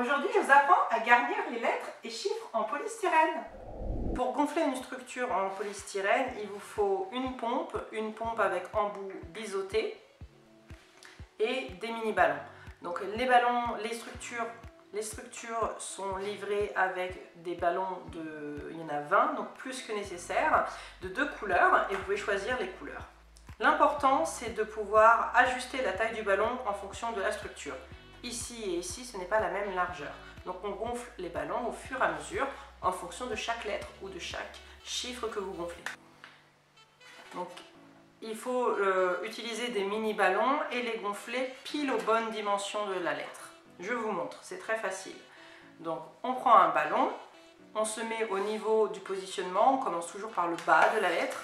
aujourd'hui je vous apprends à garnir les lettres et chiffres en polystyrène. Pour gonfler une structure en polystyrène, il vous faut une pompe avec embout biseauté et des mini ballons. Donc les structures sont livrées avec des ballons il y en a 20, donc plus que nécessaire, de 2 couleurs et vous pouvez choisir les couleurs. L'important c'est de pouvoir ajuster la taille du ballon en fonction de la structure. Ici et ici, ce n'est pas la même largeur. Donc on gonfle les ballons au fur et à mesure en fonction de chaque lettre ou de chaque chiffre que vous gonflez. Donc il faut utiliser des mini ballons et les gonfler pile aux bonnes dimensions de la lettre. Je vous montre, c'est très facile. Donc on prend un ballon, on se met au niveau du positionnement, on commence toujours par le bas de la lettre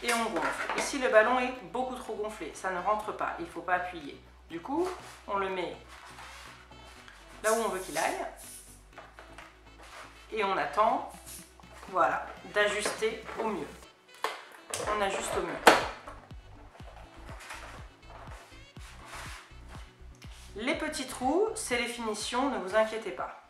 et on gonfle. Ici le ballon est beaucoup trop gonflé, ça ne rentre pas, il ne faut pas appuyer. Du coup, on le met là où on veut qu'il aille et on attend, voilà, d'ajuster au mieux. On ajuste au mieux. Les petits trous, c'est les finitions, ne vous inquiétez pas.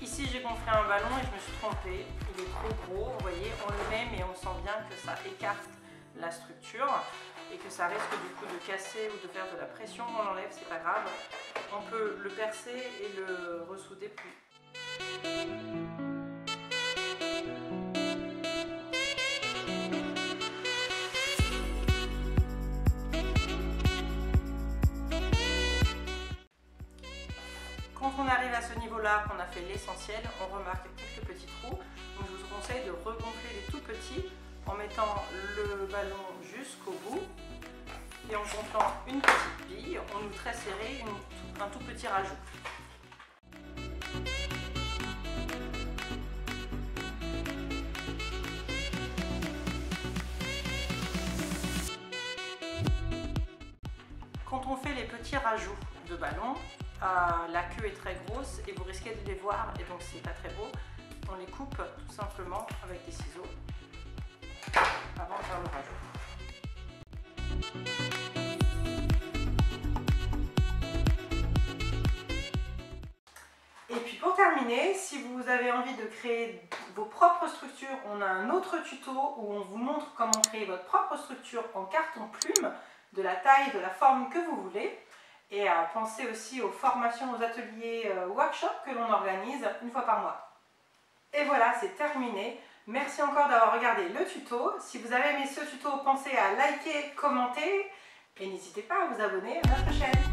Ici j'ai gonflé un ballon et je me suis trompée, il est trop gros, vous voyez, on le met mais on sent bien que ça écarte la structure et que ça risque du coup de casser ou de faire de la pression, on l'enlève, c'est pas grave, on peut le percer et le ressouder plus. Quand on arrive à ce niveau-là, qu'on a fait l'essentiel, on remarque quelques petits trous. Donc je vous conseille de regonfler les tout petits en mettant le ballon jusqu'au bout et en gonflant une petite bille, on ouvre très serré, un tout petit rajout. Quand on fait les petits rajouts de ballon, la queue est très grosse et vous risquez de les voir et donc c'est pas très beau. On les coupe tout simplement avec des ciseaux avant de faire le rajout. Et puis pour terminer, si vous avez envie de créer vos propres structures, on a un autre tuto où on vous montre comment créer votre propre structure en carton plume de la taille et de la forme que vous voulez. Et à penser aussi aux formations, aux ateliers workshops que l'on organise une fois par mois. Et voilà, c'est terminé. Merci encore d'avoir regardé le tuto. Si vous avez aimé ce tuto, pensez à liker, commenter et n'hésitez pas à vous abonner à notre chaîne.